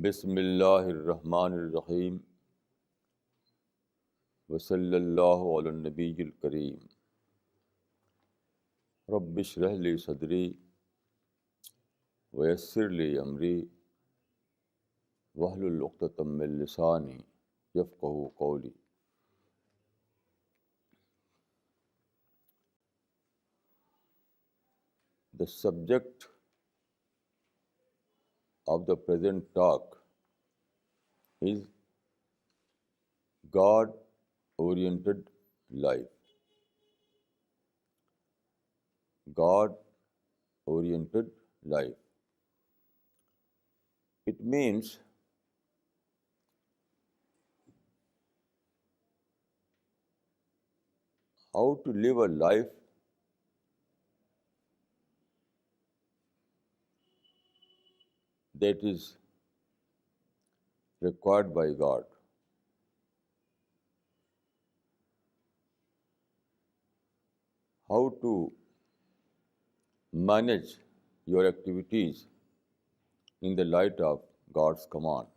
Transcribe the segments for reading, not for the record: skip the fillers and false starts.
بسم اللہ الرحمن الرحیم وصلی اللہ علی النبی الکریم رب اشرح لی صدری ویسر لی امری واحلل عقدۃ من لسانی یفقہوا قولی. The subject of the present talk is God-oriented life. God-oriented life. It means how to live a life that is required by God. How to manage your activities in the light of God's command.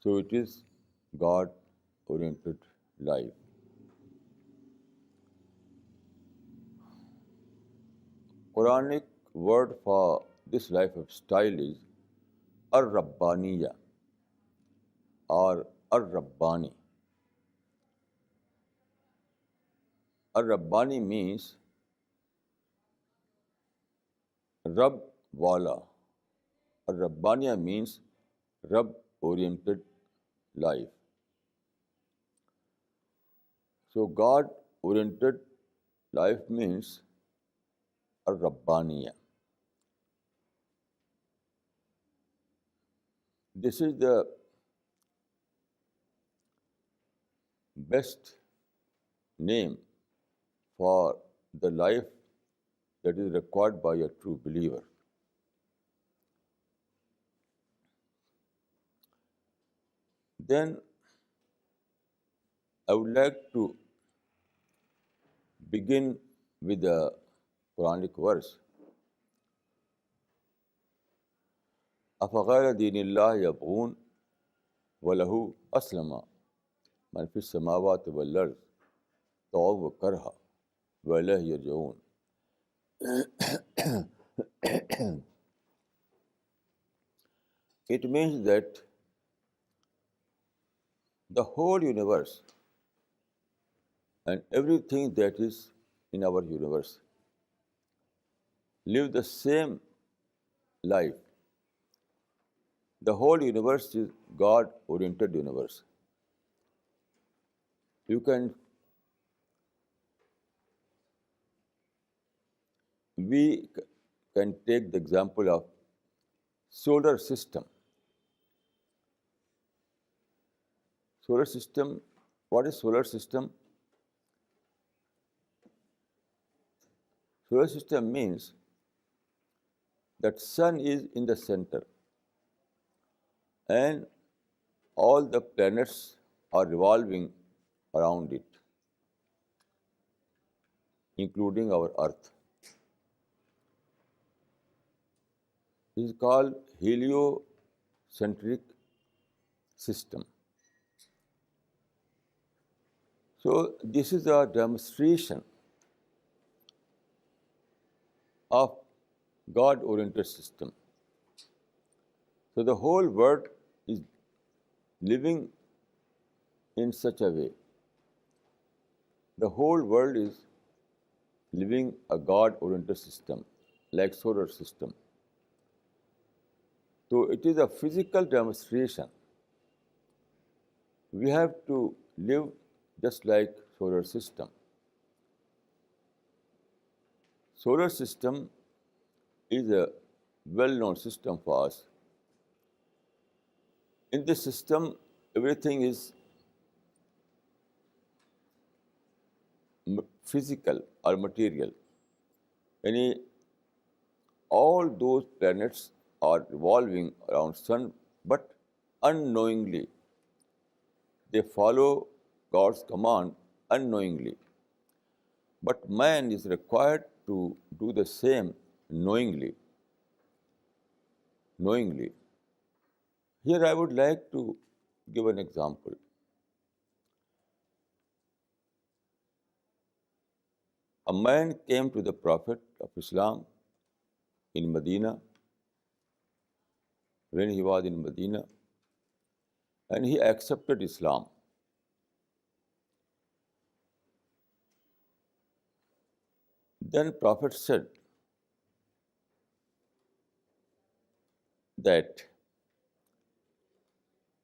So it is God-oriented life. Quranic word for this life of style is ar-Rabbaniya or ar-Rabbani. Ar-Rabbani means Rabb wala. Ar-Rabbaniya means Rabb-oriented life. So God-oriented life means ar-Rabbaniya. This is the best name for the life that is required by a true believer. Then I would like to begin with a Quranic verse. أَفَغَيْرَ دِينِ اللَّهِ يَبْغُونَ وَلَهُ أَسْلَمَ مَنْ فِي السَّمَاوَاتِ وَالْأَرْضِ طَوْعًا وَكَرْهًا وَإِلَيْهِ يَرْجِعُونَ. It means that the whole universe and everything that is in our universe live the same life. The whole universe is God-oriented universe. We can take the example of solar system. Solar system, what is solar system? Solar system means that sun is in the center and all the planets are revolving around it, including our Earth. It is called heliocentric system. So this is a demonstration of God-oriented system. So the whole world is living in such a way. The whole world is living a God-oriented system, like solar system. So it is a physical demonstration. We have to live just like solar system. Solar system is a well-known system for us. In this system, everything is physical or material. All those planets are revolving around sun, but unknowingly. They follow God's command unknowingly. But man is required to do the same knowingly. Here I would like to give an example. A man came to the Prophet of Islam in Medina, when he was in Medina, and he accepted Islam. Then Prophet said that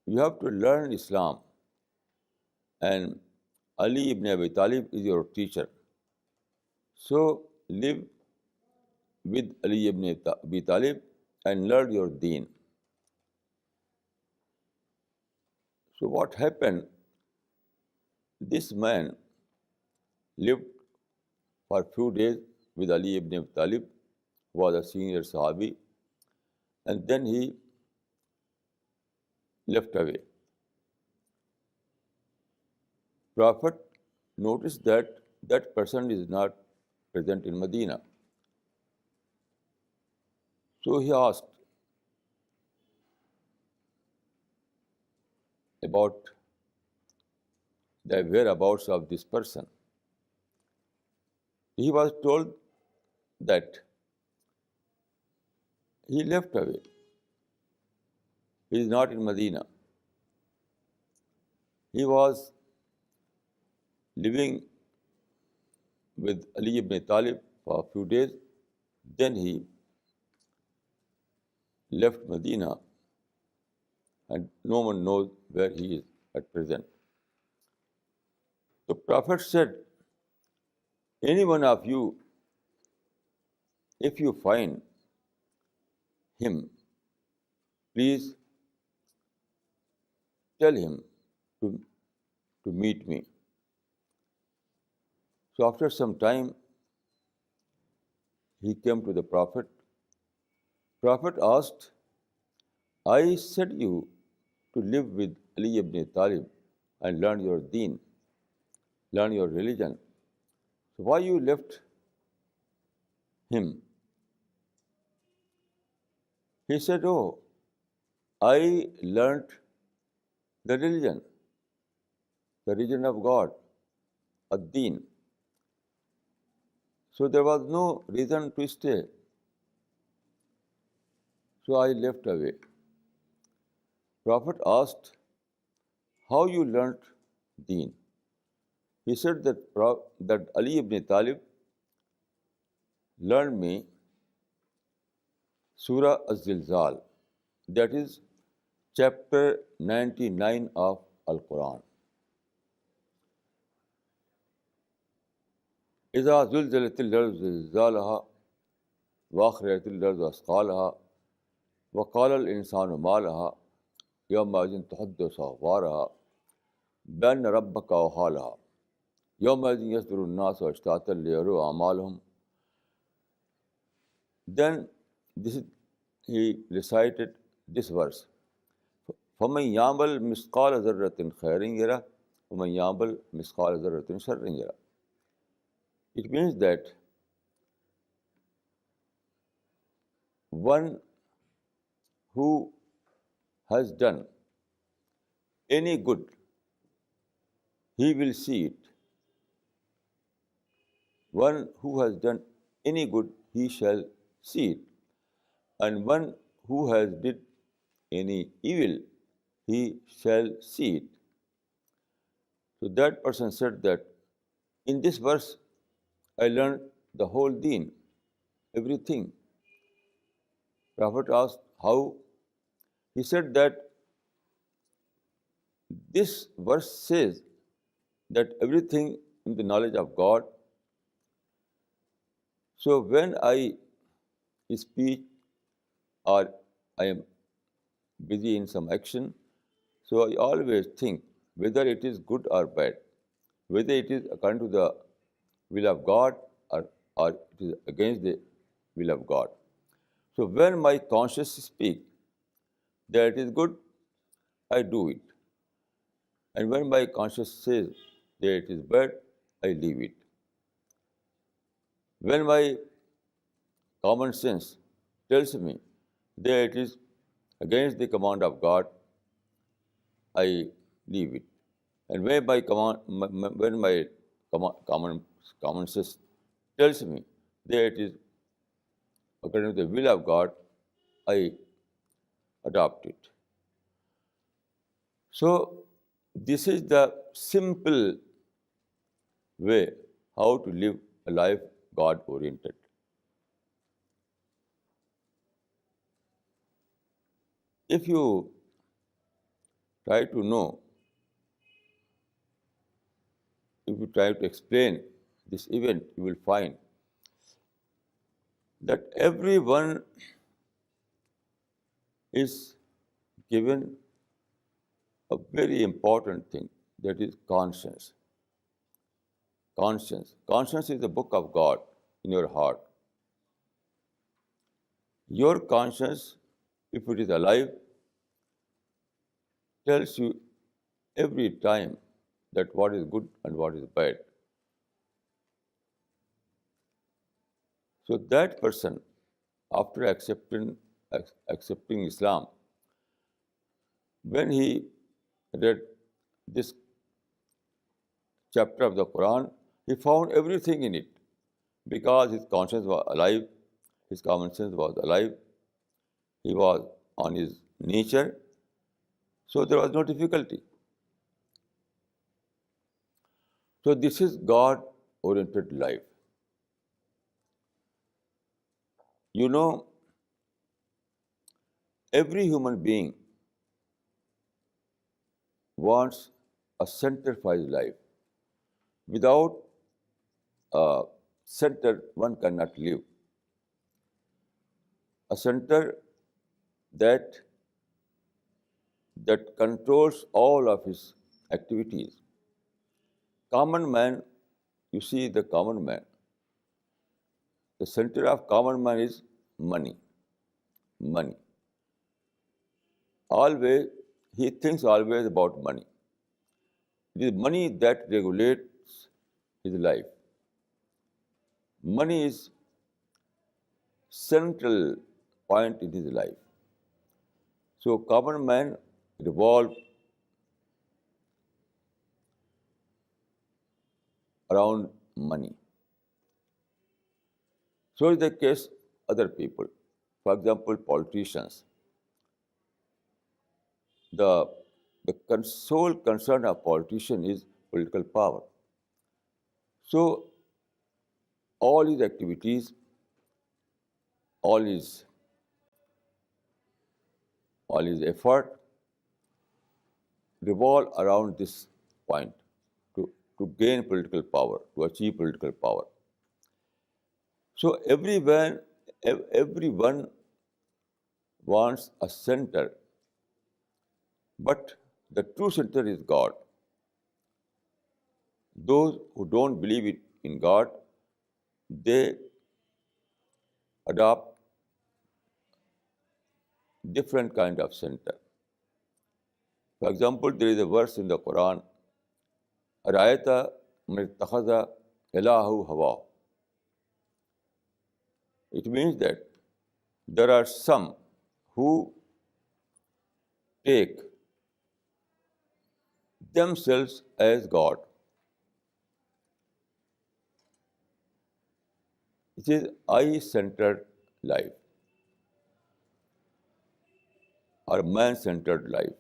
you have to learn Islam, and Ali ibn Abi Talib is your teacher. So live with Ali ibn Abi Talib and learn your deen. So what happened? This man lived for a few days with Ali ibn Abi Talib, who was a senior Sahabi, and then he left away. Prophet noticed that that person is not present in Medina. So he asked about the whereabouts of this person. He was told that he left away. He is not in Medina. He was living with Ali ibn Talib for a few days. Then he left Medina, and no one knows where he is at present. The Prophet said, any one of you, if you find him, please tell him to meet me. So after some time, he came to the Prophet. Prophet asked, I said you to live with Ali ibn Talib and learn your deen, learn your religion. So why you left him? He said, oh, I learnt the religion of God, ad-deen. So there was no reason to stay. So I left away. Prophet asked, how you learnt deen? He said that Ali ibn Talib learned me Surah Az-Zilzal, that is chapter 99 of Al-Quran. إِذَا زُلْزِلَتِ الْأَرْضُ زِلْزَالَهَا وَأَخْرَجَتِ الْأَرْضُ أَثْقَالَهَا وَقَالَ الْإِنسَانُ مَا لَهَا يَوْمَئِذٍ تُحَدِّثُ أَخْبَارَهَا بِأَنَّ رَبَّكَ أَوْحَىٰ لَهَا يَوْمَئِذٍ يَصْدُرُ النَّاسُ أَشْتَاتًا لِيَرَوْا أَعْمَالَهُمْ. Then he recited this verse, فَمَنْ يَعْمَلْ مِثْقَالَ ذَرَّةٍ خَيْرٍ يَرَهُ وَمَنْ يَعْمَلْ مِثْقَالَ ذَرَّةٍ شَرٍّ يَرَهُ. It means that one who has done any good, he will see it. One who has done any good, he shall see it. And one who has did any evil, he shall see it. So that person said that in this verse, I learned the whole deen, everything. Prophet asked, how? He said that this verse says that everything in the knowledge of God. So when I speak or I am busy in some action, so I always think whether it is good or bad, whether it is according to the will of God or it is against the will of God. So when my conscience speaks that it is good, I do it. And when my conscience says that it is bad, I leave it. When my common sense tells me that it is against the command of God, I leave it. And when my common sense tells me that it is according to the will of God, I adopt it. So this is the simple way how to live a life God-oriented. If you try to know, if you try to explain this event, you will find that everyone is given a very important thing, that is conscience. Conscience. Conscience is the book of God in your heart. Your conscience, if it is alive, tells you every time that what is good and what is bad. So that person, after accepting Islam, when he read this chapter of the Quran, he found everything in it because his conscience was alive, his common sense was alive, he was on his nature, so there was no difficulty. So this is God-oriented life. You know, every human being wants a center for his life. Without a center, one cannot live. A center that controls all of his activities. Common man, you see the common man. The center of common man is money. Money. Always, he thinks always about money. It is money that regulates his life. Money is central point in his life. So common man revolve around money. So is the case other people. For example, politicians. The sole concern of politician is political power. So all his activities, all his effort revolve around this point to gain political power, to achieve political power. So everyone wants a center, but the true center is God. Those who don't believe in God, they adopt different kind of center. For example, there is a verse in the Quran, Arayata man ittakhadha ilahu hawa. It means that there are some who take themselves as God. It is I-centered life or man-centered life.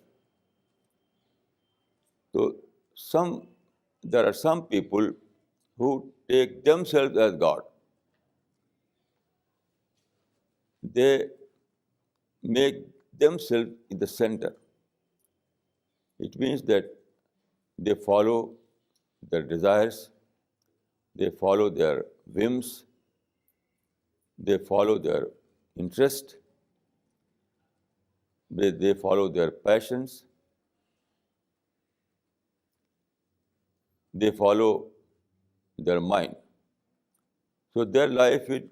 So there are some people who take themselves as God. They make themselves in the center. It means that they follow their desires, they follow their whims, they follow their interest, they follow their passions, they follow their mind. So their life is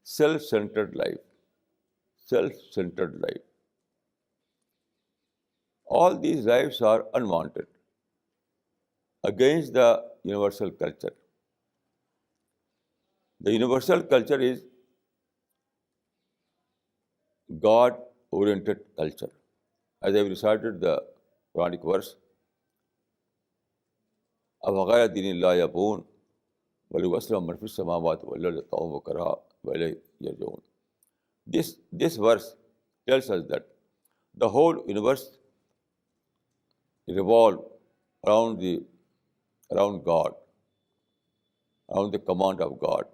self-centered life. Self-centered life. All these lives are unwanted, against the universal culture. The universal culture is God God-oriented culture. As I recited the Quranic verse, أَفَغَيْرَ دِينِ اللَّهِ يَبْغُونَ وَلَهُ أَسْلَمَ مَنْ فِي السَّمَاوَاتِ وَالْأَرْضِ طَوْعًا وَكَرْهًا وَإِلَيْهِ يَرْجِعُونَ. This verse tells us that the whole universe revolves around God, around the command of God.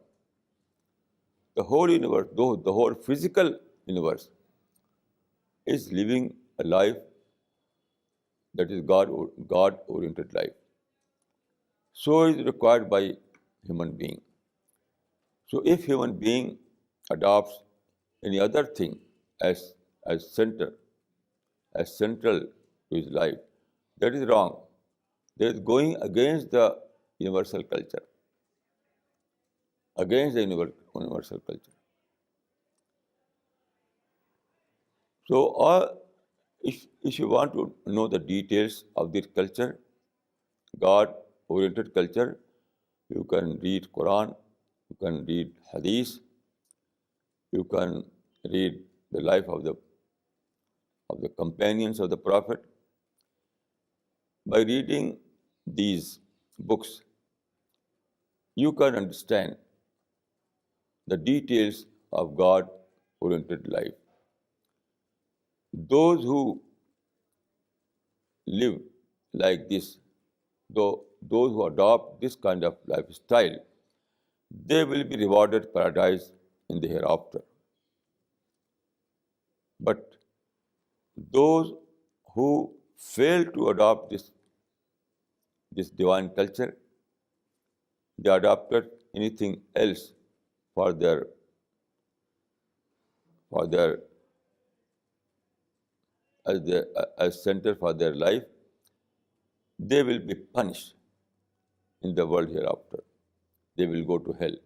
The whole universe, though the whole physical universe, is living a life that is God-oriented life. So is required by human being. So if human being adopts any other thing as center, as central to his life, that is wrong. That is going against the universal culture, against the universal culture. So, if you want to know the details of this culture, God-oriented culture, you can read Quran, you can read Hadith, you can read the life of the companions of the Prophet. By reading these books, you can understand the details of God-oriented life. Those who live like this, those who adopt this kind of lifestyle, they will be rewarded paradise in the hereafter. But those who fail to adopt this divine culture, they adopted anything else for their as center for their life, they will be punished in the world hereafter. They will go to hell.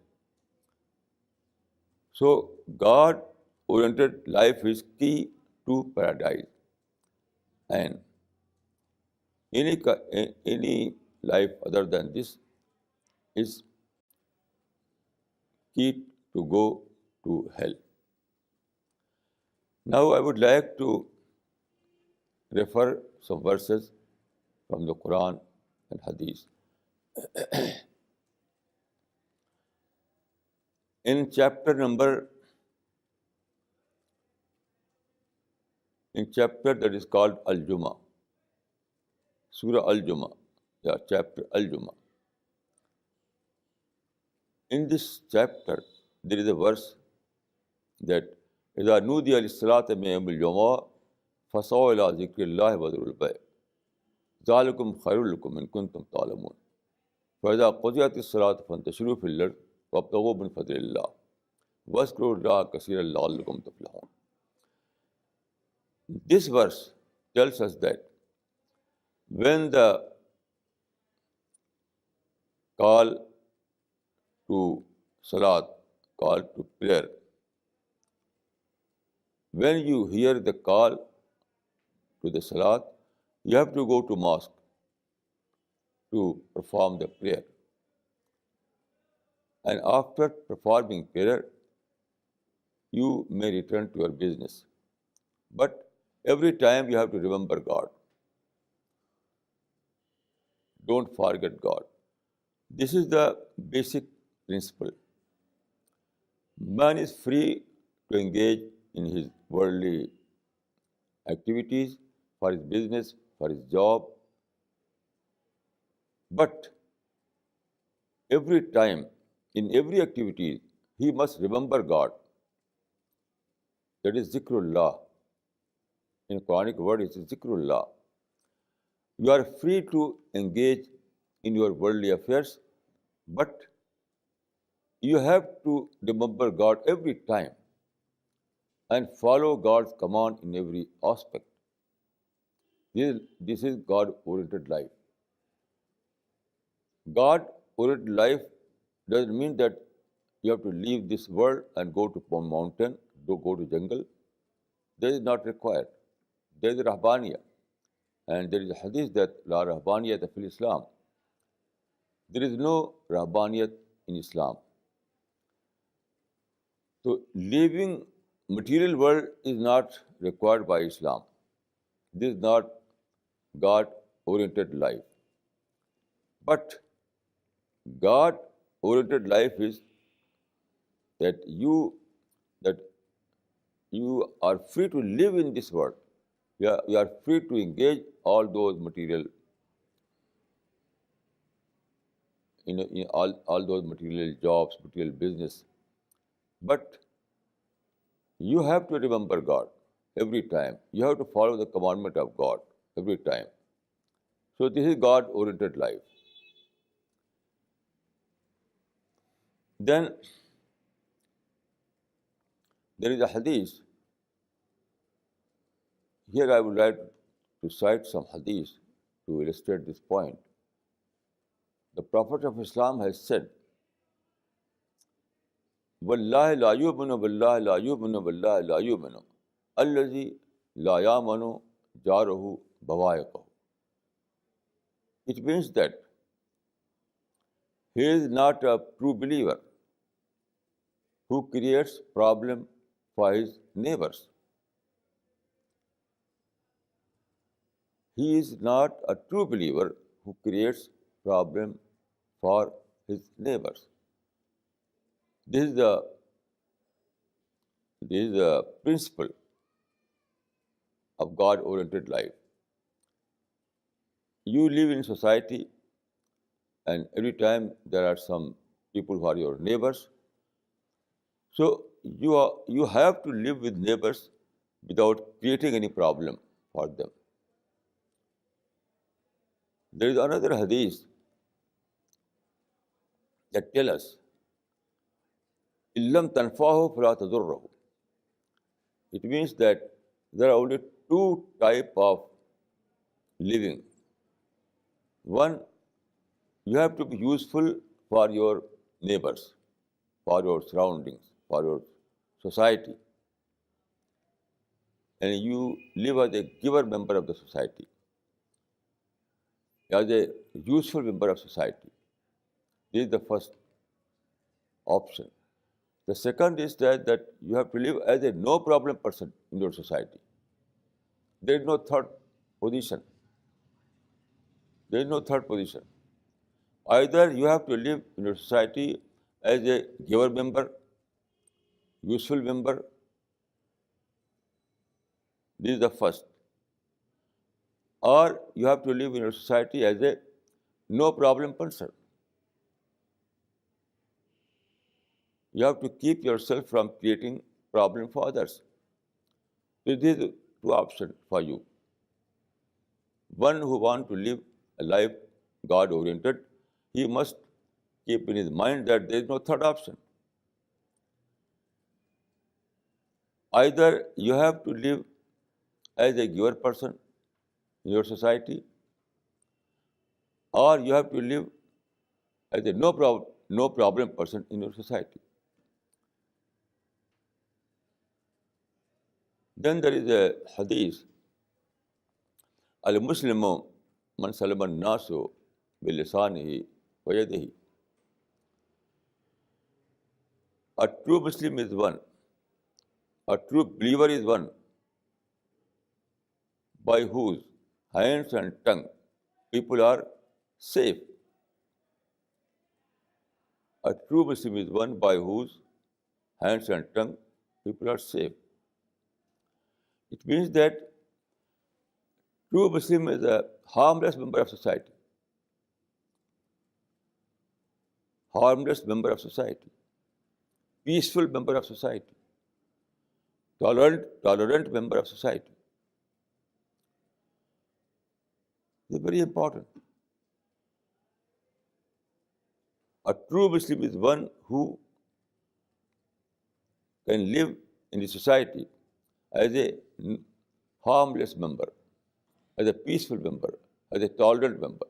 So God-oriented life is key to paradise, and any life other than this is key to go to hell. Now I would like to refer some verses from the Quran and Hadith. In chapter that is called Al-Jumu'ah, Surah Al-Jumu'ah, chapter Al-Jumu'ah. In this chapter, there is a verse that إِذَا نُودِيَ لِلصَّلَاةِ مِنْ يَوْمِ الْجُمُعَةِ فَاسْعَوْا إِلَىٰ ذِكْرِ اللَّهِ وَذَرُوا الْبَيْعَ ذَٰلِكُمْ خَيْرٌ لَكُمْ إِن كُنتُمْ تَعْلَمُونَ فَإِذَا قُضِيَتِ الصَّلَاةُ فَانتَشِرُوا فِي الْأَرْضِ وَابْتَغُوا مِنْ فَضْلِ اللَّهِ وَاذْكُرُوا اللَّهَ كَثِيرًا لَعَلَّكُمْ تُفْلِحُونَ. This verse tells us that when the call to salat, call to prayer, when you hear the call to the salat, you have to go to mosque to perform the prayer. And after performing prayer, you may return to your business. But every time you have to remember God. Don't forget God. This is the basic principle. Man is free to engage in his worldly activities, for his business, for his job. But every time, in every activity, he must remember God. That is zikrullah. In Quranic word, it is zikrullah. You are free to engage in your worldly affairs, but you have to remember God every time and follow God's command in every aspect. This is God-oriented life. God-oriented life doesn't mean that you have to leave this world and go to a mountain, go to jungle. That is not required. There is Rahbaniyah. And there is a hadith that La Rahbaniyat fil Islam. There is no Rahbaniyat in Islam. So leaving material world is not required by Islam. This is not God-oriented life. But God-oriented life is that that you are free to live in this world. You are free to engage all those material, in all those material jobs, material business. But you have to remember God every time. You have to follow the commandment of God every time. So this is God-oriented life. Then there is a hadith. Here I would like to cite some hadith to illustrate this point. The Prophet of Islam has said, "Wallahi la yu'minu, wallahi la yu'minu, wallahi la yu'minu, allazi la ya'manu jaruhu bawa'iqahu." It means that he is not a true believer who creates problem for his neighbors. He is not a true believer who creates problem for his neighbors. This is the principle of God-oriented life. You live in society, and every time there are some people who are your neighbors. So you have to live with neighbors without creating any problem for them. There is another hadith that tells us, "Illam tanfahu fala tadurrahu." It means that there are only two types of living. One, you have to be useful for your neighbors, for your surroundings, for your society. And you live as a giver member of the society, as a useful member of society. This is the first option. The second is that you have to live as a no-problem person in your society. There is no third position. There is no third position. Either you have to live in your society as a giver member, useful member. This is the first. Or you have to live in your society as a no-problem person. You have to keep yourself from creating problem for others. So these are two options for you. One who wants to live a life God-oriented, he must keep in his mind that there is no third option. Either you have to live as a giver person in your society, or you have to live as a no problem person in your society. Then there is a hadith, "Al-Muslimu man salama an-nasu bi-lisanihi wa yadihi." A true Muslim is one. A true believer is one by whose hands and tongue people are safe. A true Muslim is one by whose hands and tongue people are safe. It means that true Muslim is a harmless member of society. Harmless member of society. Peaceful member of society. Tolerant member of society. This is very important. A true Muslim is one who can live in the society as a harmless member, as a peaceful member, as a tolerant member.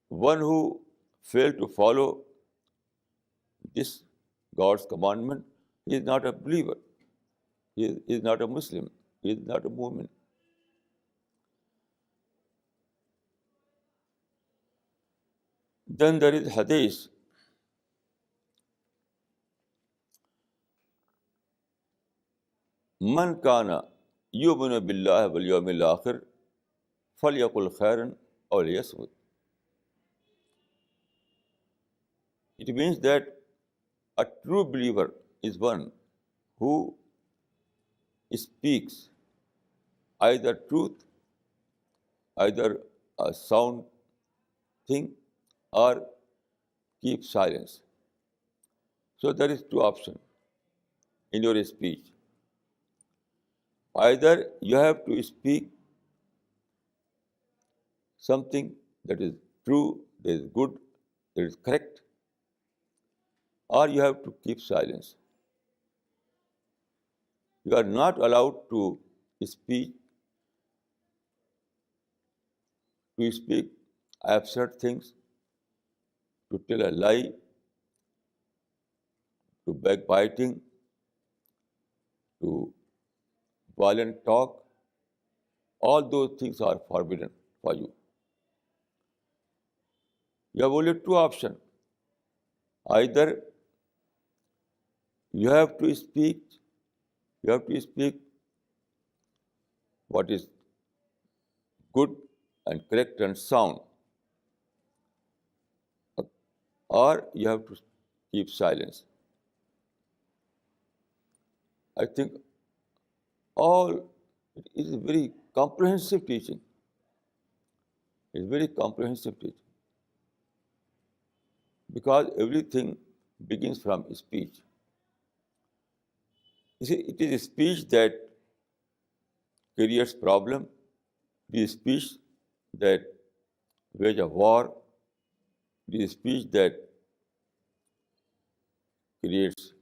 One who failed to follow this God's commandment, he is not a believer. He is not a Muslim. He is not a mu'min. Then there is hadith. Man kana yu'minu billahi wal yawmil akhir falyaqul khairan aw liyasmut. It means that a true believer is one who speaks either truth, either a sound thing, or keep silence. So there is two options in your speech. Either you have to speak something that is true, that is good, that is correct, or you have to keep silence. You are not allowed to speak absurd things, to tell a lie, to backbiting, to violent talk. All those things are forbidden for you. You have only two options. Either you have to speak what is good and correct and sound, or you have to keep silence. I think it is a very comprehensive teaching. It's very comprehensive teaching because everything begins from speech. You see, it is speech that creates problem. It is speech that wage a war. It is speech that creates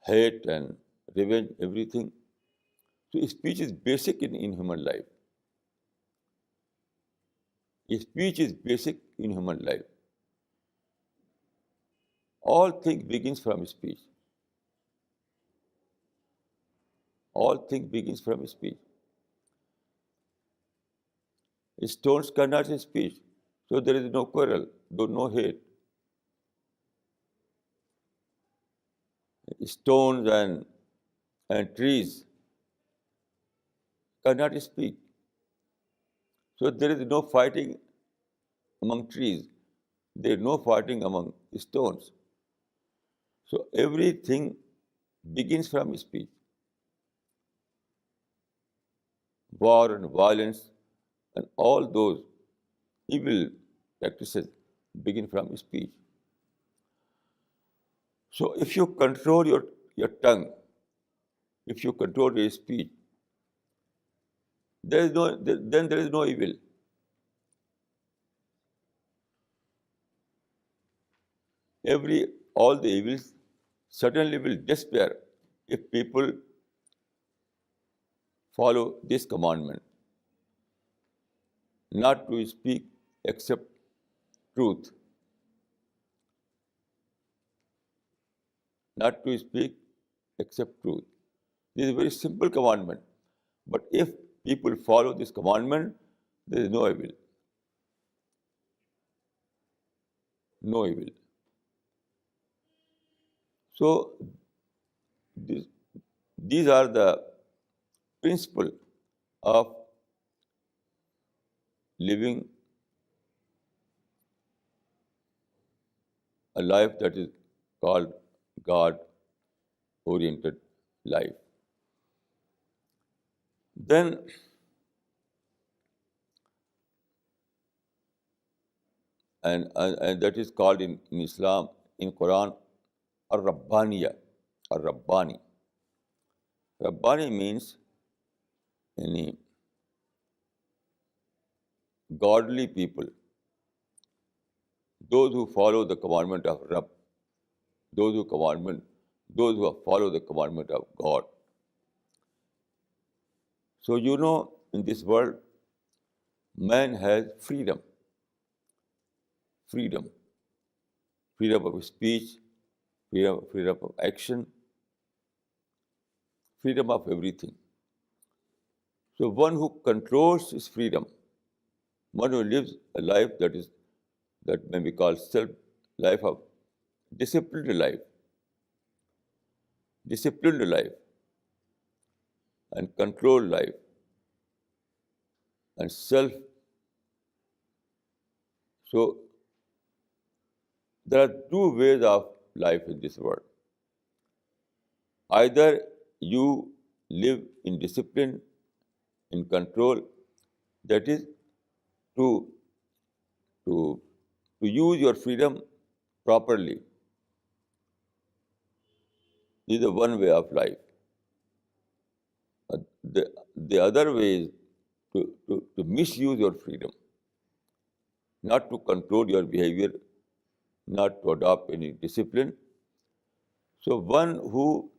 hate and revenge, everything. So speech is basic in human life. Speech is basic in human life. All things begins from speech. All things begins from speech. Stones cannot speak, so there is no quarrel, no hate. Stones and trees cannot speak, so there is no fighting among trees. There is no fighting among stones. So everything begins from speech. War and violence and all those evil practices begin from speech. So if you control your tongue, if you control your speech, then there is no evil. All the evils certainly will disappear if people follow this commandment, not to speak except truth, not to speak except truth. This is a very simple commandment, but if people follow this commandment, there is no evil. No evil. So these are the principles of living a life that is called God-oriented life. Then and that is called in Islam, in Quran, ar-Rabbaniya, ar-Rabbani. Rabbani means any godly people, those who follow the commandment of Rabb, those who follow the commandment of God. So in this world, man has freedom of speech, freedom of action, freedom of everything. So one who controls his freedom, one who lives a life that may be called life of disciplined life, and controlled life and self. So there are two ways of life in this world. Either you live in discipline, in control, that is to, to, to use your freedom properly. This is the one way of life. The other way is to misuse your freedom, not to control your behavior, not to adopt any discipline. So one who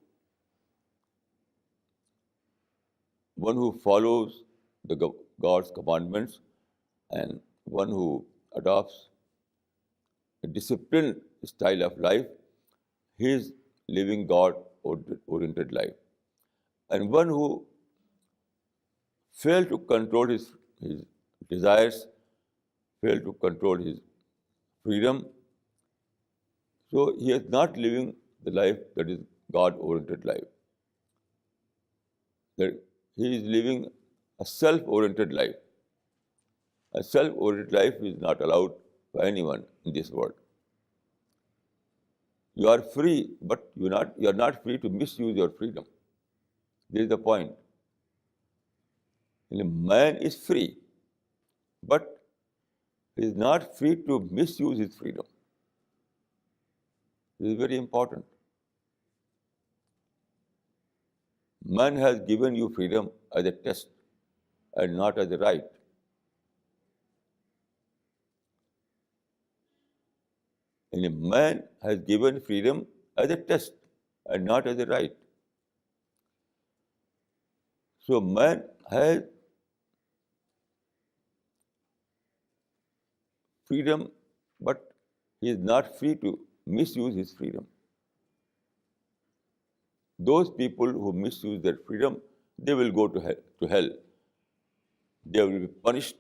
follows God's commandments and one who adopts a disciplined style of life, he is living God-oriented life. And one who fails to control his desires, fails to control his freedom, so he is not living the life that is God-oriented life. That he is living a self-oriented life. A self-oriented life is not allowed by anyone in this world. You are free, but you are not free to misuse your freedom. This is the point. Man is free, but he is not free to misuse his freedom. This is very important. Man has given you freedom as a test and not as a right. And a man has given freedom as a test and not as a right. So man has freedom, but he is not free to misuse his freedom. Those people who misuse their freedom, they will go to hell. They will be punished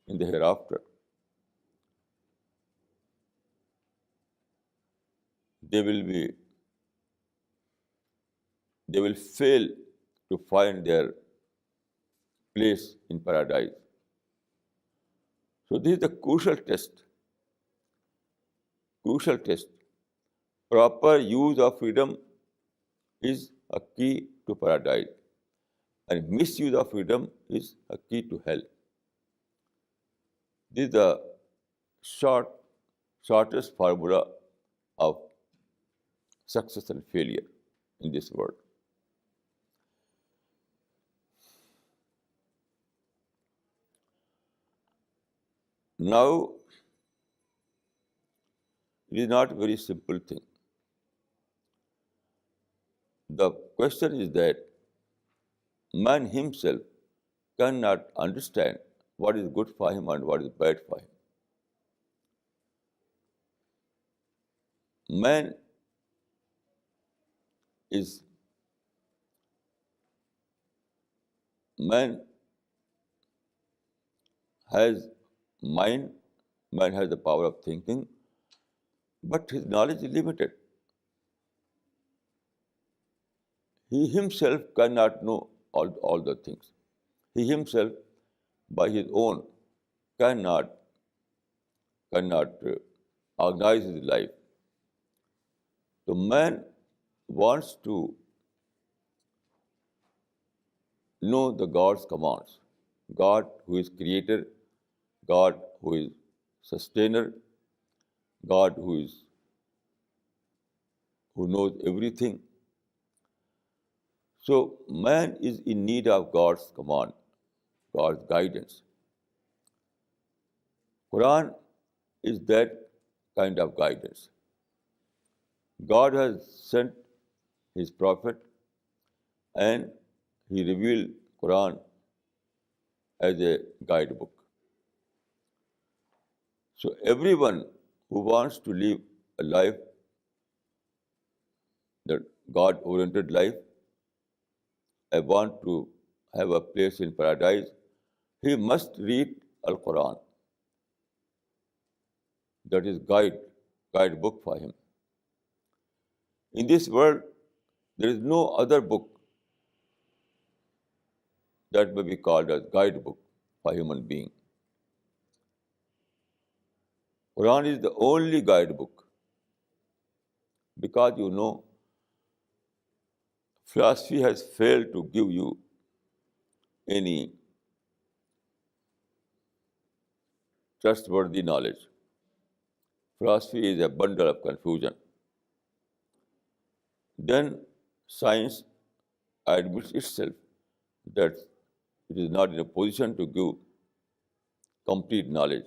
in the hereafter. They will fail to find their place in paradise. So this is the crucial test. Crucial test. Proper use of freedom is a key to paradise, and misuse of freedom is a key to hell. This is the shortest formula of success and failure in this world. Now, it is not a very simple thing. The question is that man himself cannot understand what is good for him and what is bad for him. Man has mind, man has the power of thinking, but his knowledge is limited. He himself cannot know all the things. He himself, by his own, cannot organize his life. So man wants to know the God's commands. God who is creator, God who is sustainer, God who knows everything. So man is in need of God's command, God's guidance. Quran is that kind of guidance. God has sent his prophet and he revealed Quran as a guidebook. So everyone who wants to live a life, the God-oriented life, I want to have a place in paradise, he must read Al-Quran. That is guidebook for him. In this world, there is no other book that may be called as guidebook for human being. Quran is the only guidebook because philosophy has failed to give you any trustworthy knowledge. Philosophy is a bundle of confusion. Then science admits itself that it is not in a position to give complete knowledge.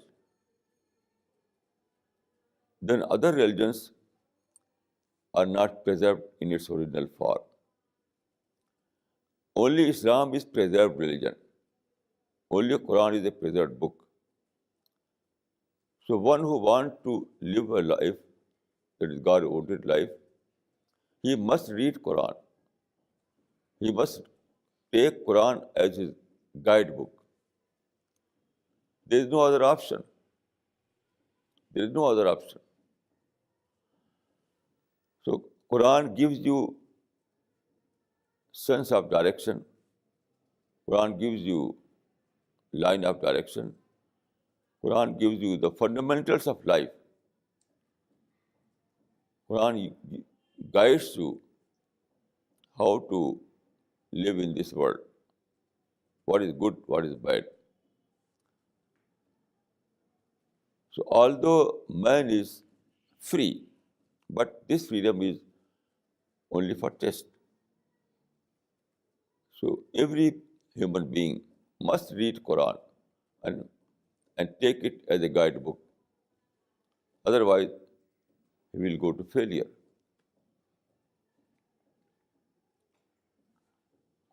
Then other religions are not preserved in its original form. Only Islam is preserved religion. Only Quran is a preserved book. So one who wants to live a life that is God-ordered life, he must read Quran. He must take Quran as his guidebook. There is no other option. There is no other option. So Quran gives you sense of direction. Quran gives you line of direction. Quran gives you the fundamentals of life. Quran guides you how to live in this world. What is good, what is bad. So although man is free, but this freedom is only for test. So every human being must read Quran and take it as a guidebook. Otherwise, he will go to failure.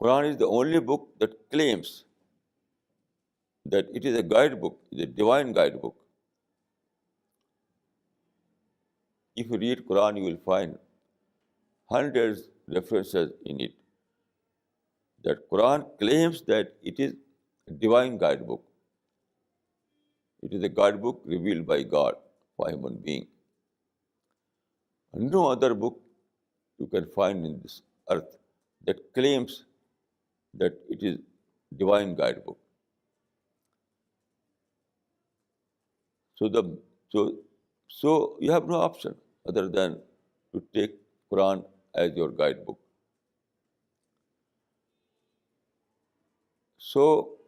Quran is the only book that claims that it is a guidebook, it is a divine guidebook. If you read Quran, you will find hundreds references in it. That Quran claims that it is a divine guidebook. It is a guidebook revealed by God for human being. And no other book you can find in this earth that claims that it is divine guidebook. So you have no option other than to take Quran as your guidebook. So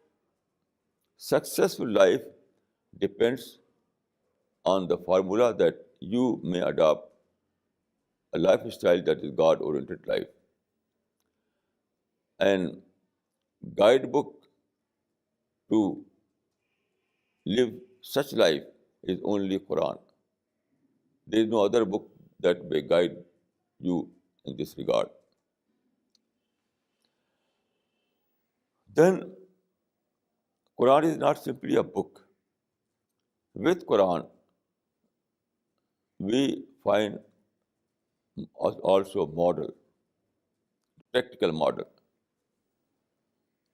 successful life depends on the formula that you may adopt a lifestyle that is God-oriented life. And guidebook to live such life is only Quran. There is no other book that may guide you in this regard. Then Quran is not simply a book. With Quran, we find also model, practical model.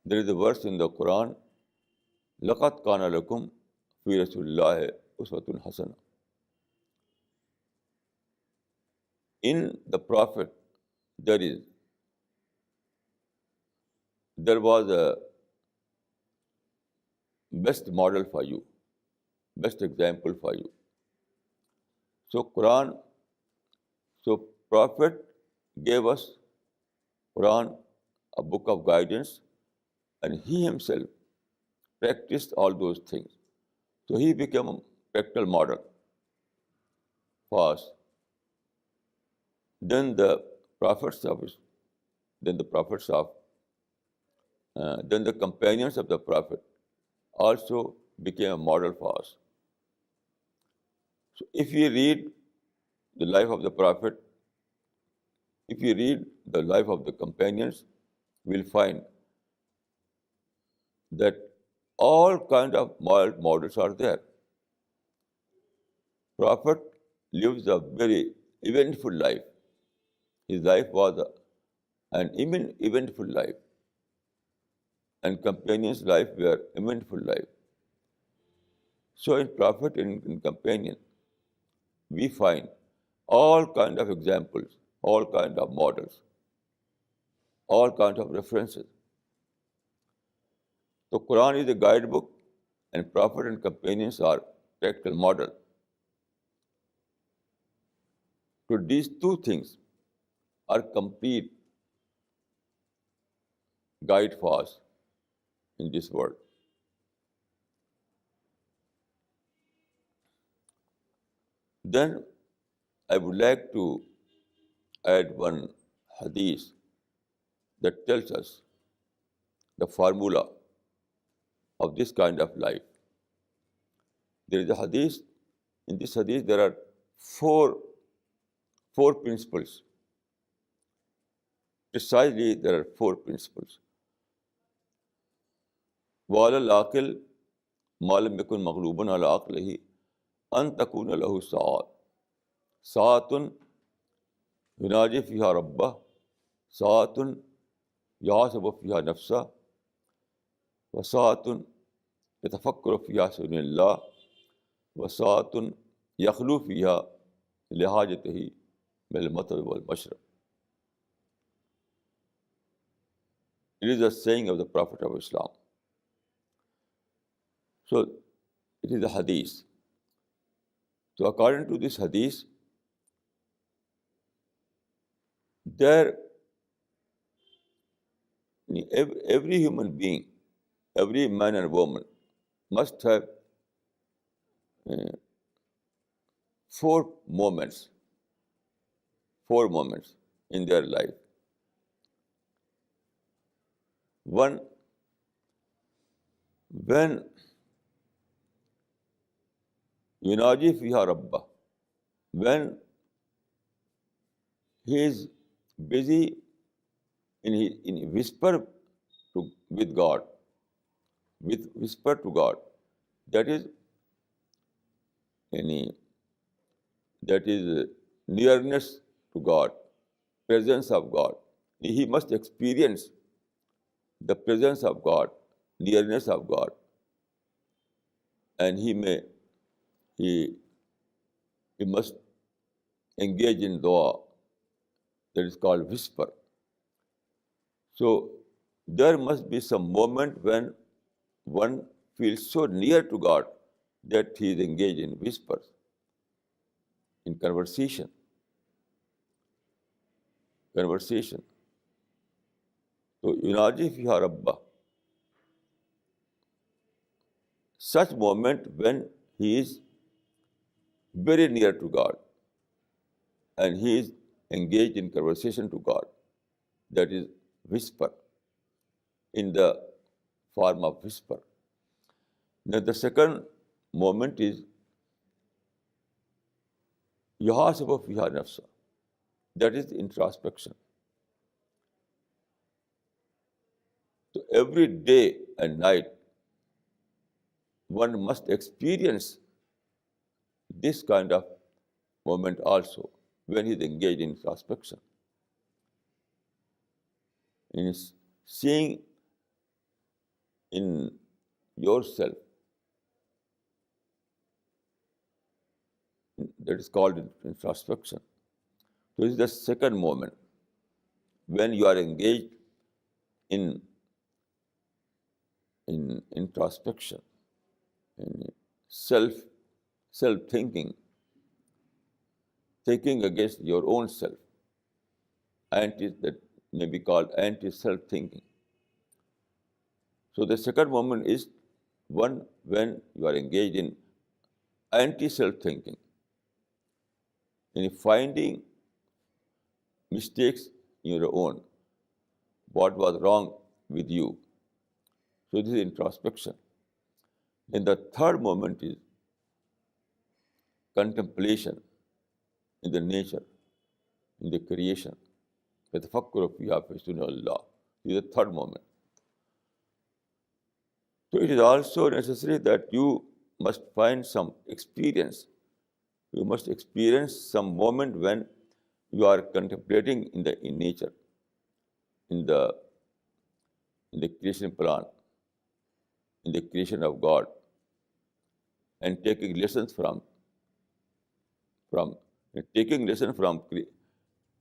There is a verse in the Quran, لَقَدْ كَانَ لَكُمْ فِي رَسُولِ اللَّهِ أُسْوَةٌ حَسَنَةٌ. In the Prophet, there was a best model for you, best example for you. So Prophet gave us Quran, a book of guidance, and he himself practiced all those things. So he became a practical model for us. Then the companions of the Prophet also became a model for us. So if you read the life of the Prophet, if you read the life of the companions, you will find that all kinds of moral models are there. Prophet lives a very eventful life. His life was an eventful life, and companions' life were eventful life. So in Prophet and in companion, we find all kinds of examples, all kinds of models, all kinds of references. So Quran is a guidebook and Prophet and companions are practical model. So these two things are complete guide for us in this world. Then I would like to add one hadith that tells us the formula of this kind of life. There is a hadith. In this hadith, there are four principles. Precisely, there are four principles. وَعَلَى الْعَاقِلِ مَا لَمْ يَكُنْ مَغْلُوبًا عَلَى عَقْلِهِ أَنْ تَكُونَ لَهُ سَاعَةٌ يُنَاجِي فِيهَا رَبَّهُ سَاعَةٌ يَحْسَبُ فِيهَا نَفْسَهُ وَسَاعَةٌ يَتَفَكَّرُ فِيهَا سُنَنَ اللَّهِ وَسَاعَةٌ يَخْلُو فِيهَا لِحَاجَتِهِ مِنَ الْمَطْبَخِ وَالْمَشْرَبِ. It is a saying of the Prophet of Islam. So it is a hadith. So according to this hadith, there every human being, every man and woman must have four moments in their life. One, when yunaji fiha rabba, when he is busy in whisper with God, with whisper to God, that is nearness to God, presence of God. He must experience the presence of God, nearness of God, and he must engage in dua, that is called whisper. So there must be some moment when one feels so near to God that he is engaged in whispers, in conversation. So yunaji fiha rabba, such moment when he is very near to God and he is engaged in conversation to God, that is whisper, in the form of whisper. Now the second moment is yuhasabu fiha nafsa, that is introspection. So every day and night one must experience this kind of moment also when he is engaged in introspection, in seeing in yourself. That is called introspection. So this is the second moment when you are engaged in introspection, in self-thinking, thinking against your own self. That may be called anti-self-thinking. So the second moment is one when you are engaged in anti-self-thinking, in finding mistakes in your own, what was wrong with you. So this is introspection. Then the third moment is contemplation in the nature, in the creation. يَتَفَكَّرُ فِيهَا فَيَسْتُنَ اللَّهِ. This is the third moment. So it is also necessary that you must find some experience. You must experience some moment when you are contemplating in nature, in the creation plan, in the creation of God, and taking lessons from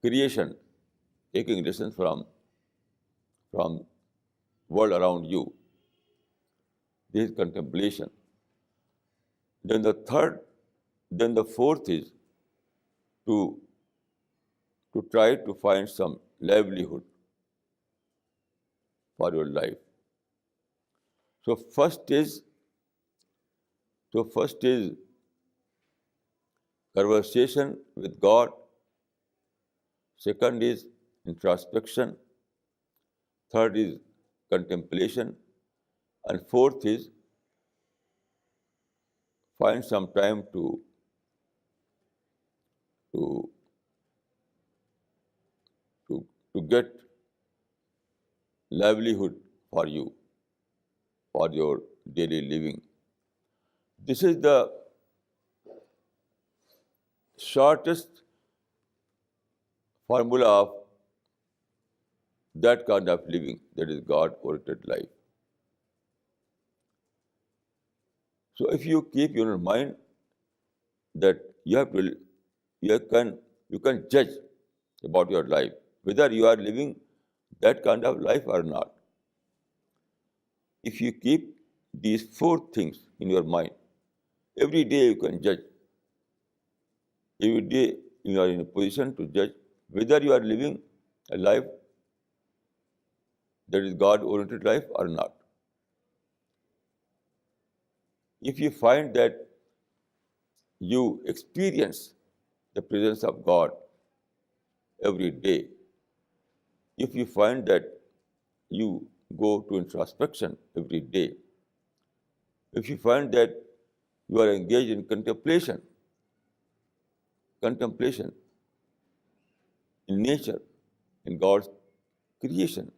creation, taking lessons from world around you. This is contemplation. Then the fourth is to try to find some livelihood for your life. So first is conversation with God. Second is introspection. Third is contemplation. And fourth is find some time to, to, to get livelihood for you, for your daily living. This is the shortest formula of that kind of living, that is God-oriented life. So if you keep in your mind that you can judge about your life, whether you are living that kind of life or not. If you keep these four things in your mind, every day you can judge. Every day you are in a position to judge whether you are living a life that is God-oriented life or not. If you find that you experience the presence of God every day, if you find that you go to introspection every day, if you find that you are engaged in contemplation in nature, in God's creation,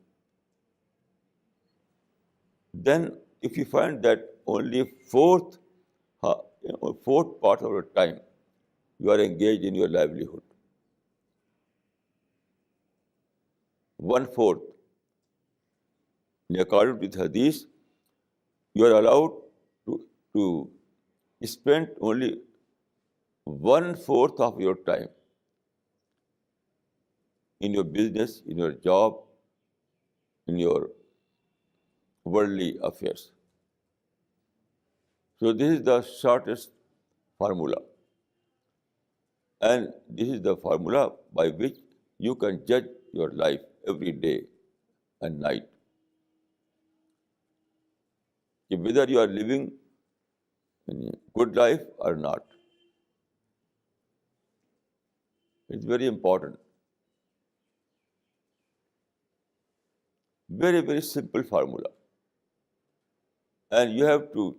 then if you find that only fourth part of your time you are engaged in your livelihood, 1/4, according to the hadith, you are allowed to spend only 1/4 of your time in your business, in your job, in your worldly affairs. So this is the shortest formula. And this is the formula by which you can judge your life every day and night, whether you are living a good life or not. It's very important. Very, very simple formula. And you have to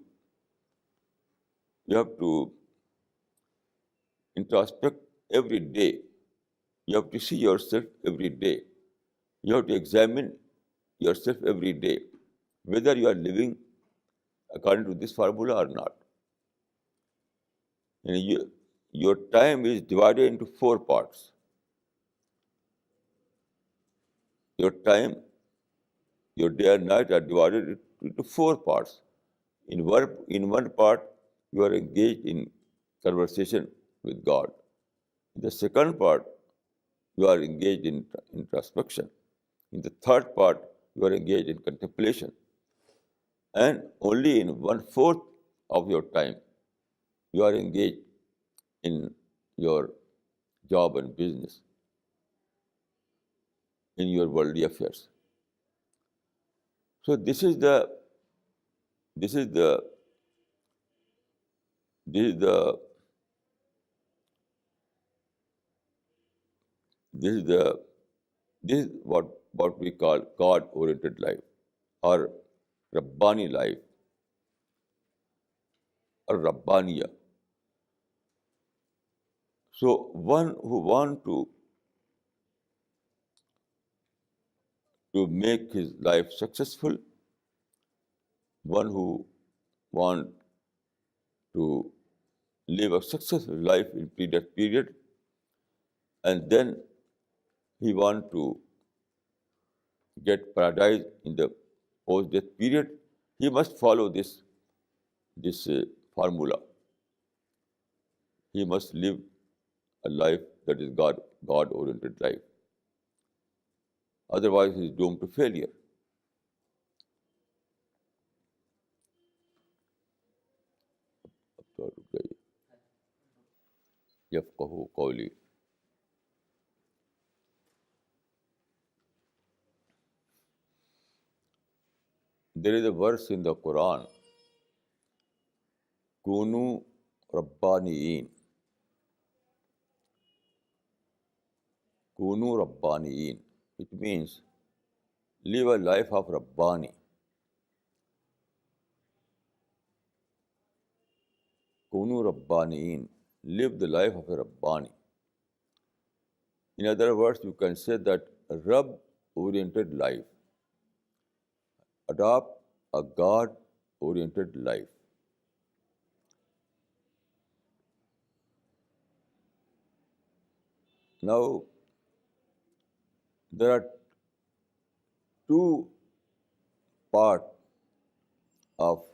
introspect every day. You have to see yourself every day. You have to examine yourself every day, whether you are living according to this formula or not. Your time is divided into 4 parts. Your time, your day and night are divided into 4 parts. In one part, you are engaged in conversation with God. In the second part, you are engaged in introspection. In the third part, you are engaged in contemplation. And only in 1/4 of your time, you are engaged in your job and business, in your worldly affairs. So this is the this is the this is the this is the this is what we call God-oriented life, or Rabbani life, or Rabbaniya. So one who want to make his life successful, one who want to live a successful life in that period, and then he want to get paradise in the post-death period, he must follow this formula. He must live a life that is God-oriented life. Otherwise, he is doomed to failure. يفقهوا قولي. There is a verse in the Quran, Kunu Rabbaniyin. Kunu Rabbaniyin. It means live a life of Rabbani. Kunu Rabbaniyin. Live the life of a Rabbani. In other words, you can say that Rabb-oriented life. Adopt a God-oriented life. Now, there are two parts of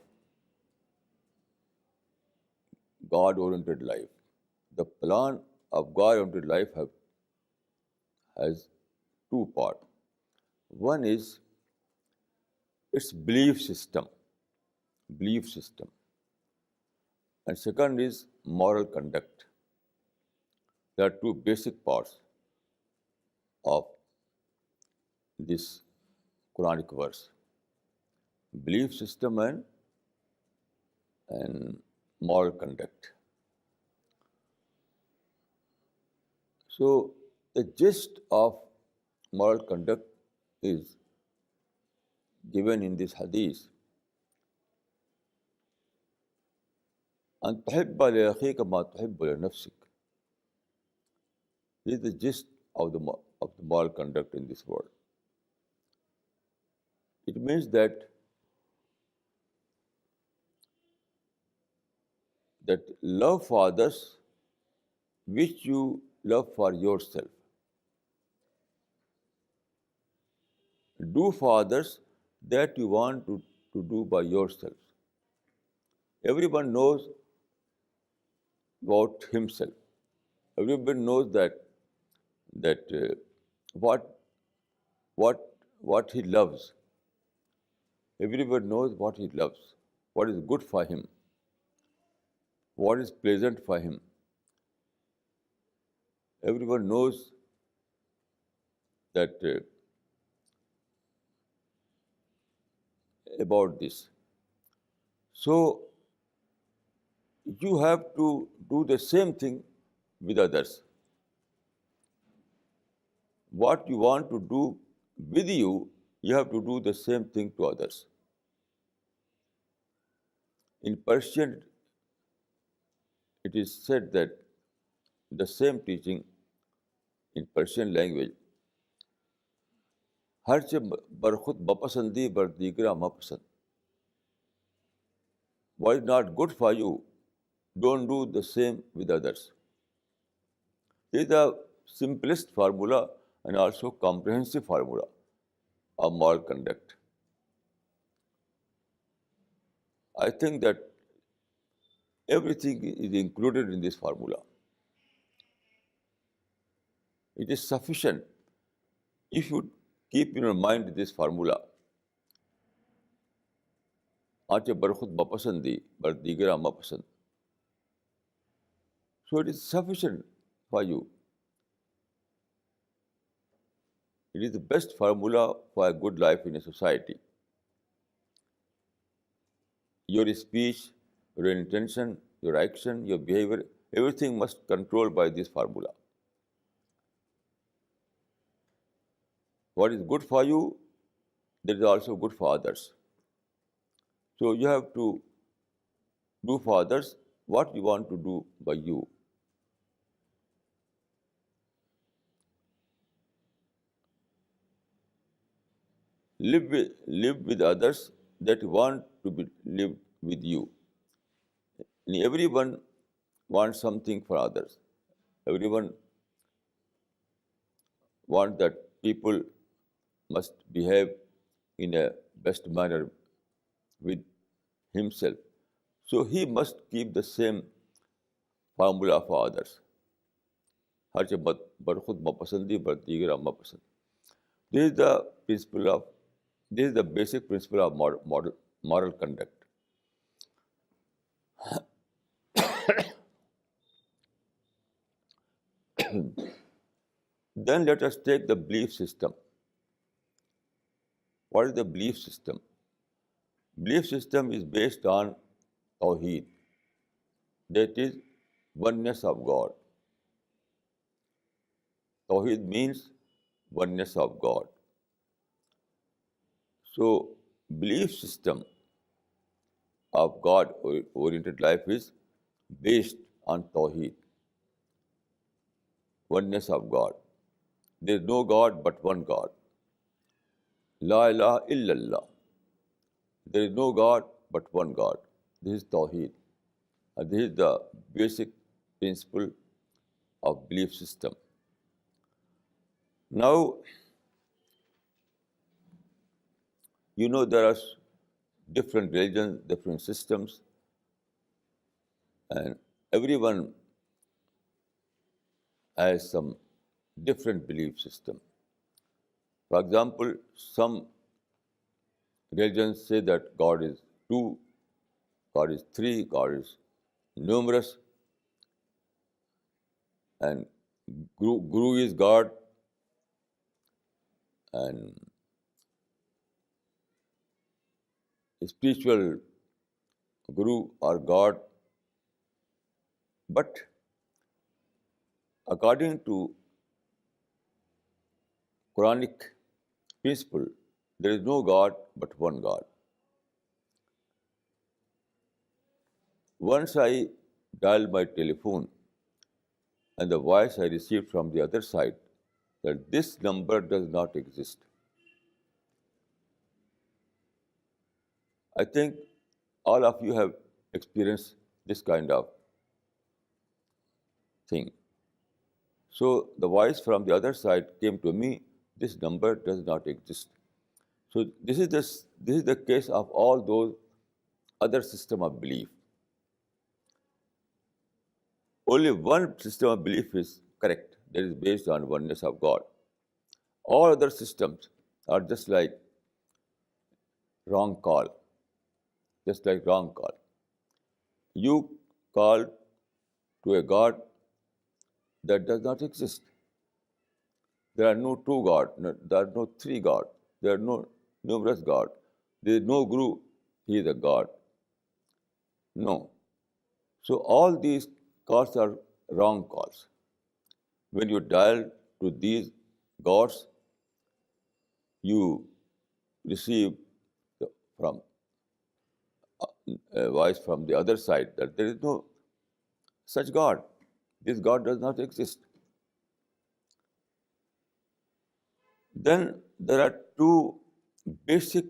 God-oriented life. The plan of God-oriented life has two parts. One is its belief system, and second is moral conduct. There are two basic parts of this Quranic verse: belief system and moral conduct. So the gist of moral conduct is given in this hadith. أن تحب لأخيك ما تحب لنفسك. This is the gist of the moral conduct in this world. It means that love for others which you love for yourself. Do for others that you want to do by yourself. Everyone knows about himself. Everyone knows that what he loves. Everyone knows what he loves, what is good for him, what is pleasant for him. Everyone knows that about this. So you have to do the same thing with others. What you want to do with you, you have to do the same thing to others. In Persian, it is said that the same teaching in Persian language, हर चे बर खुद बपसंदी बर दीगरा मपसंद. What is not good for you, don't do the same with others. This is the simplest formula and also comprehensive formula of moral conduct. I think that everything is included in this formula. It is sufficient if you keep in your mind this formula. आँचे बरखुद बपसंदी बर दीगरा मपसंद. So it is sufficient for you. It is the best formula for a good life in a society. Your speech, your intention, your action, your behavior, everything must be controlled by this formula. What is good for you, that is also good for others. So you have to do for others what you want to do by you. Live with others that want to live with you. And everyone wants something for others. Everyone wants that people must behave in a best manner with himself. So he must keep the same formula for others. हर चे बरखुद मपसंदी बर दीगरा मपसंद. This is the basic principle of moral conduct. Then let us take the belief system. What is the belief system? Belief system is based on Tawheed, that is, oneness of God. Tawheed means oneness of God. So, belief system of God-oriented life is based on Tawheed, oneness of God. There is no God but one God. La ilaha illallah. There is no God but one God. This is Tawheed. And this is the basic principle of belief system. Now, there are different religions, different systems, and everyone has some different belief system. For example, some religions say that God is two, God is three, God is numerous, and Guru is God, and spiritual Guru or God. But according to Quranic principle, there is no God but one God. Once I dialed my telephone and the voice I received from the other side that this number does not exist. I think all of you have experienced this kind of thing. So the voice from the other side came to me, this number does not exist. So this is the case of all those other system of belief. Only one system of belief is correct, that is based on oneness of God. All other systems are just like wrong call, just like wrong call. You called to a God that does not exist. There are no two gods, there are no three gods, there are no numerous gods. There is no Guru, he is a God. No. So all these calls are wrong calls. When you dial to these gods, you receive from a voice from the other side that there is no such God. This God does not exist. Then there are two basic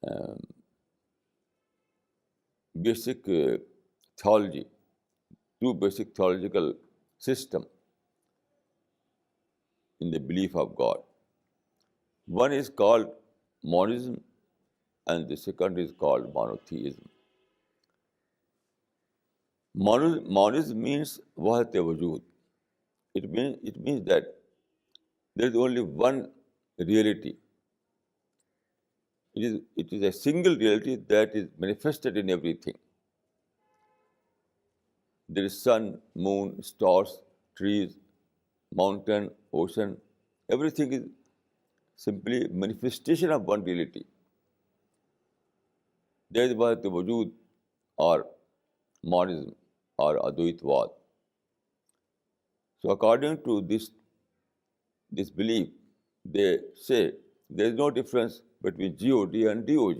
um, theology, two basic theological system in the belief of God. One is called monism and the second is called monotheism. Monism means wahat-e-wujud. It means that there is only one reality. It is a single reality that is manifested in everything. There is sun, moon, stars, trees, mountain, ocean. Everything is simply manifestation of one reality. There is wahat-e-wujud or monism or Advaitwad. So according to this belief, they say there is no difference between God and Dog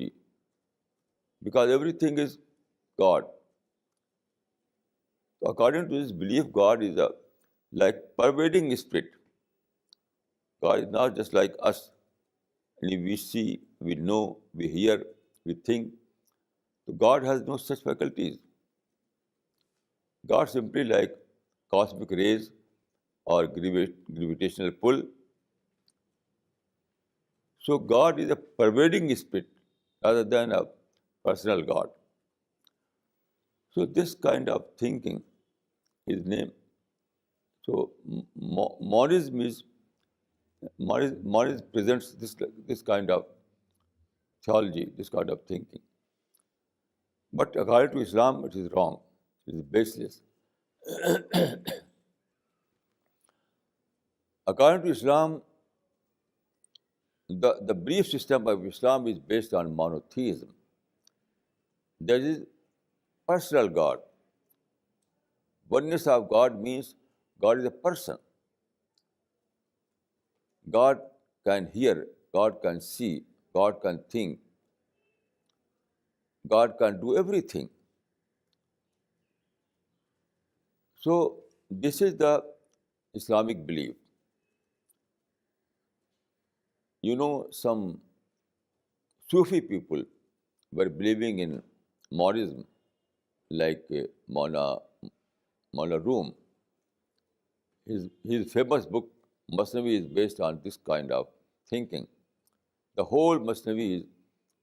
because everything is God. So according to this belief, God is a like pervading spirit. God is not just like us. And we see, we know, we hear, we think. So God has no such faculties. God simply like cosmic rays or gravitational pull. So God is a pervading spirit rather than a personal God. So this kind of thinking is named. So Monism presents this kind of theology, this kind of thinking. But according to Islam, it is wrong. It is baseless. According to Islam, the belief system of Islam is based on monotheism. There is personal God. Oneness of God means God is a person. God can hear, God can see, God can think, God can do everything. So this is the Islamic belief. You know, some Sufi people were believing in monism, like Maula Rum. His famous book, Masnavi, is based on this kind of thinking. The whole Masnavi is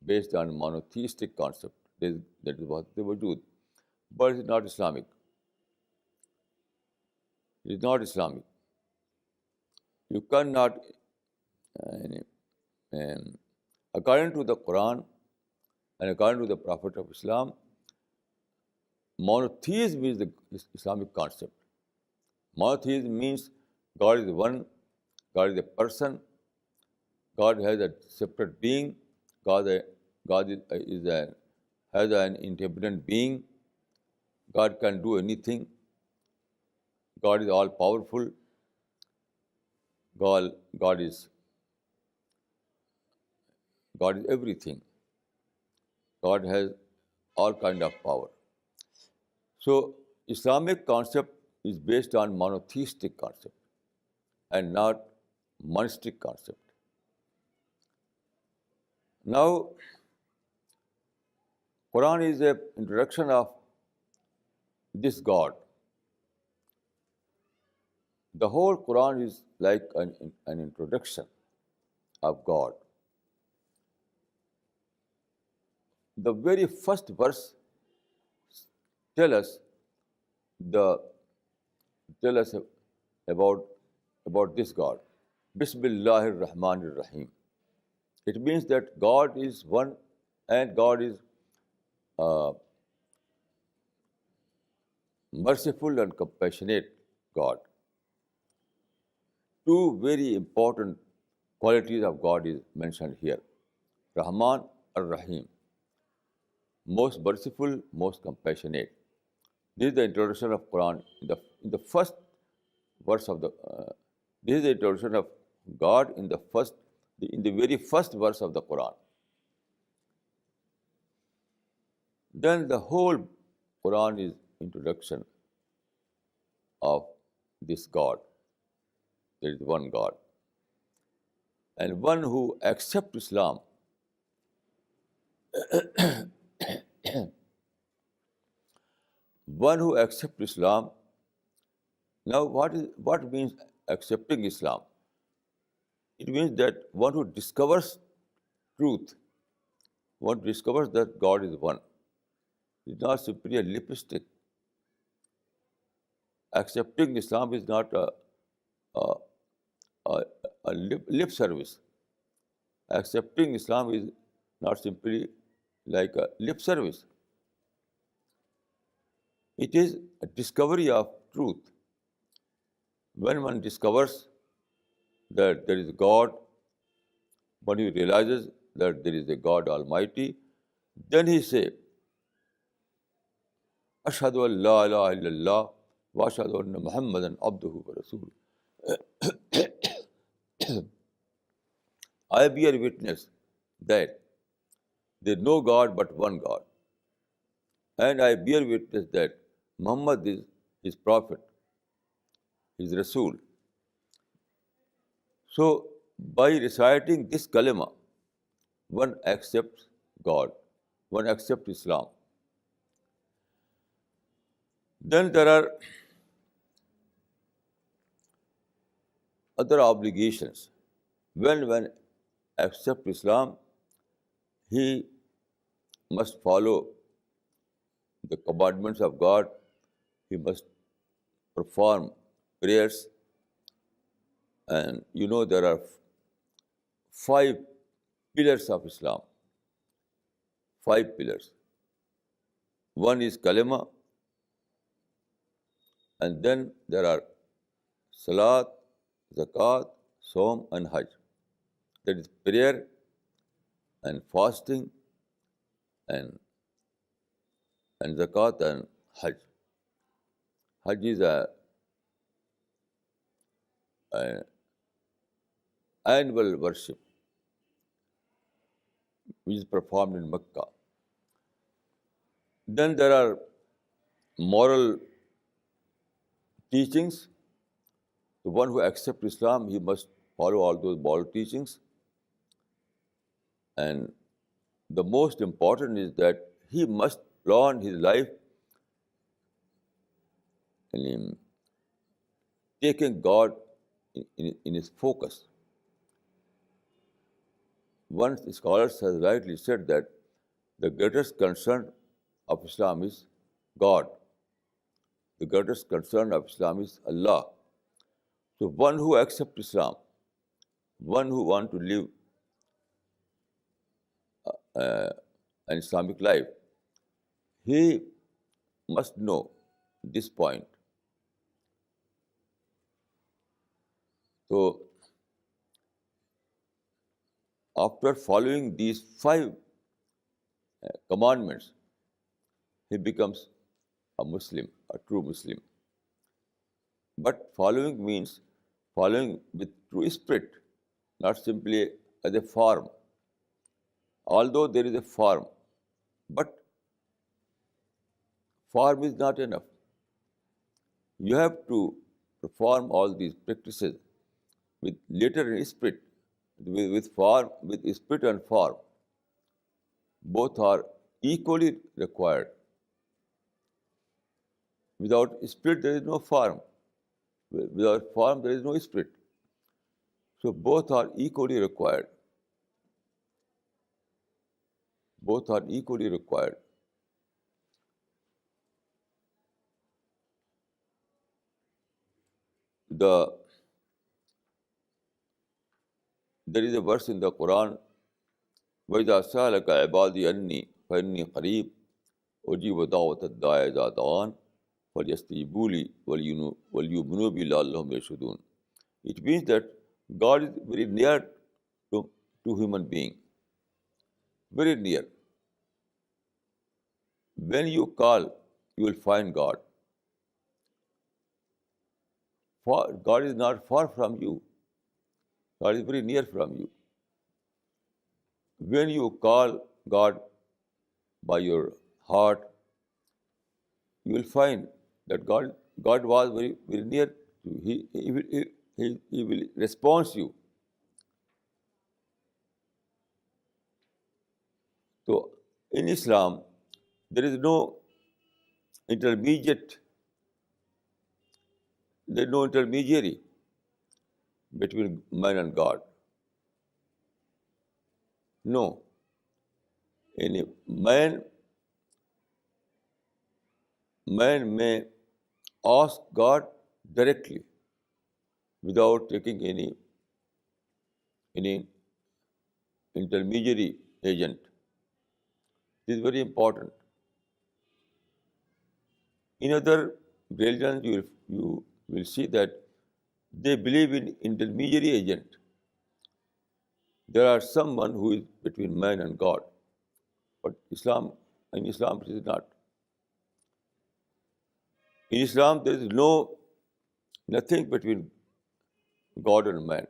based on monotheistic concept. That is what they would do. But it is not Islamic. It is not Islamic. You cannot, according to the Quran and according to the Prophet of Islam, monotheism is the Islamic concept. Monotheism means God is one, God is a person, God has a separate being, God has an independent being, God can do anything, God is all powerful, God is everything. God has all kind of power. So Islamic concept is based on monotheistic concept and not monistic concept. Now, Quran is an introduction of this God. The whole Quran is like an introduction of God. The very first verse tell us about this God. Bismillahir Rahmanir Rahim. It means that God is one and God is merciful and compassionate God. Two very important qualities of God is mentioned here. Rahman and Rahim. Most merciful, most compassionate. This is the introduction of Quran. In the first verse of this is the introduction of God in the very first verse of the Quran. Then the whole Quran is introduction of this God. There is one God. And one who accepts Islam, now what means accepting Islam? It means that one who discovers truth, one who discovers that God is one. It's not simply a lipstick. Accepting Islam is not a lip service. Accepting Islam is not simply like a lip service. It is a discovery of truth. When one discovers that there is God, when he realizes that there is a God Almighty, then he says, Ashhadu an la ilaha illallah wa ashhadu anna Muhammadan abduhu wa rasuluh. I bear witness that there is no God but one God. And I bear witness that Muhammad is his prophet, his Rasul. So, by reciting this kalima, one accepts God, one accepts Islam. Then there are other obligations. When one accepts Islam, he must follow the commandments of God. He must perform prayers. And you know there are 5 pillars of Islam. 5 pillars. One is kalima, and then there are salat, zakat, som, and hajj. That is prayer and fasting and zakat and hajj. Hajj is a annual worship which is performed in Mecca. Then there are moral teachings. The one who accepts Islam, he must follow all those moral teachings. And the most important is that he must plan his life in taking God in his focus. One scholar has rightly said that the greatest concern of Islam is God. The greatest concern of Islam is Allah. So one who accepts Islam, one who wants to live an Islamic life, he must know this point. So after following these 5 commandments, he becomes a Muslim, a true Muslim. But following means following with true spirit, not simply as a form. Although there is a form, but form is not enough. You have to perform all these practices with letter and spirit, with form, with spirit and form. Both are equally required. Without spirit, there is no form. Without form, there is no spirit. So both are equally required. Both are equally required. There is a verse in the Quran, وَإِذَا سَأَلَكَ عِبَادِي أَنِّي فَإِنِّي قَرِيبٌ أُجِيبُ دَعْوَةَ الدَّاعِ إِذَا دَعَانِ فَلْيَسْتَجِيبُوا لِي وَلْيُؤْمِنُوا بِي لَعَلَّهُمْ يَرْشُدُونَ. It means that God is very near to human being, very near. When you call, you will find God. God is not far from you. God is very near from you. When you call God by your heart, you will find that God was very, very near to you. He will respond to you. So in Islam, there is no intermediate, there is no intermediary between man and God. No. Any man may ask God directly without taking any intermediary agent. This is very important. In other religions, you will see that they believe in intermediary agent. There are someone who is between man and God, but in Islam it is not. In Islam, there is nothing between God and man.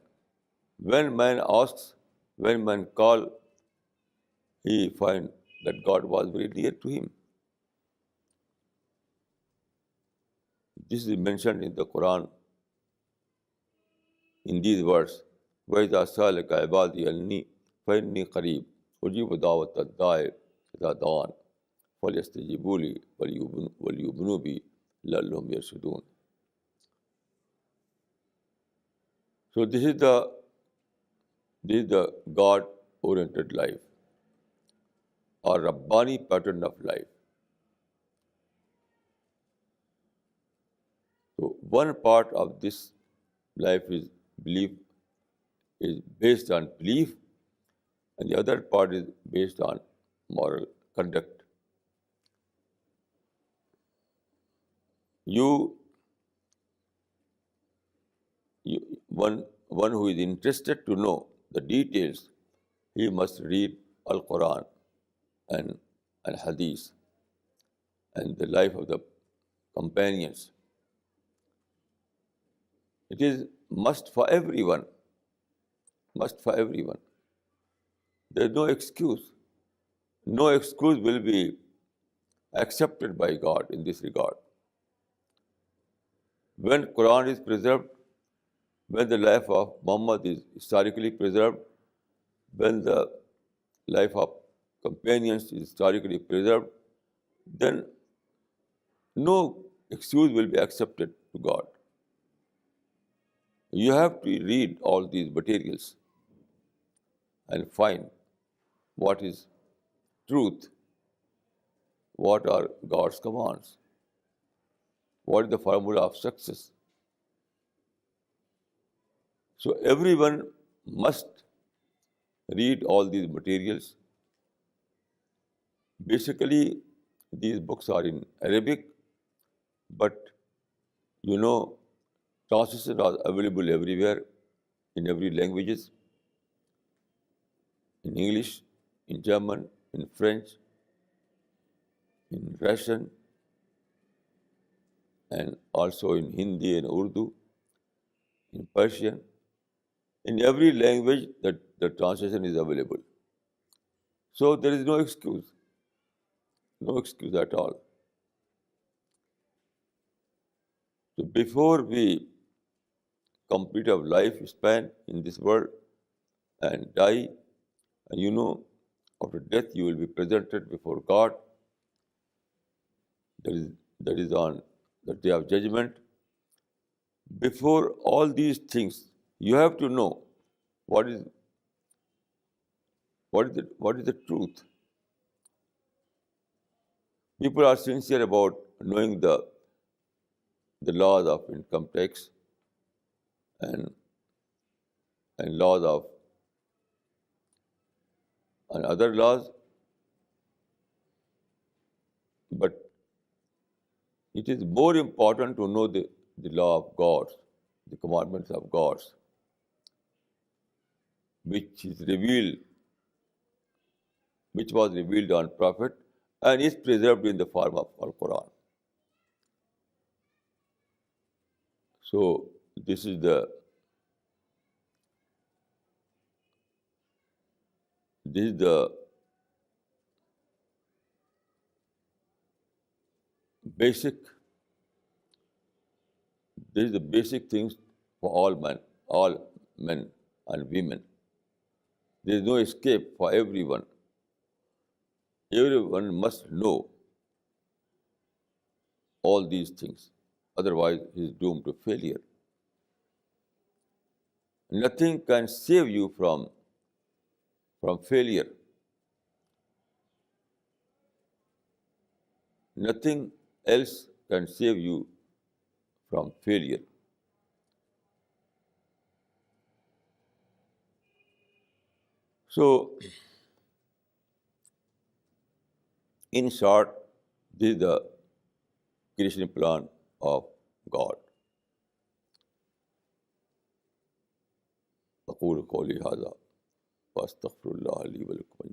When man asks, when man calls, he finds that God was very near to him. This is mentioned in the Quran in these words, وَإِذَا سَأَلَكَ عِبَادِي أَنِّي فَإِنِّي قَرِيبٌ أُجِيبُ دَعْوَةَ الدَّاعِ إِذَا دَعَانِ فَلْيَسْتَجِيبُوا لِي وَلْيُؤْمِنُوا بِي لَعَلَّهُمْ يَرْشُدُونَ. So this is the God-oriented life, or Rabbani pattern of life. So one part of this life is based on belief, and the other part is based on moral conduct. You, one who is interested to know the details, he must read Al-Quran and Al-Hadith and the life of the companions. It is must for everyone, must for everyone. There is no excuse. No excuse will be accepted by God in this regard. When Quran is preserved, when the life of Muhammad is historically preserved, when the life of companions is historically preserved, then no excuse will be accepted to God. You have to read all these materials and find what is truth, what are God's commands, what is the formula of success. So everyone must read all these materials. Basically, these books are in Arabic, but you know, translations are available everywhere, in every languages, in English, in German, in French, in Russian, and also in Hindi and Urdu, in Persian. In every language, the translation is available. So there is no excuse at all. So before we complete our lifespan in this world and die, and you know, after death you will be presented before God. That is on the day of judgment. Before all these things, you have to know what is the truth. People are sincere about knowing the laws of income tax and laws of and other laws, but it is more important to know the law of God, the commandments of God, which was revealed on Prophet and is preserved in the form of Al-Quran. So this is the basic things for all men and women. There is no escape for everyone. Everyone must know all these things. Otherwise, he is doomed to failure. Nothing can save you from failure. Nothing else can save you from failure. So, in short, this is the creation plan of God. أقول قولي هذا وأستغفر الله لي ولكم.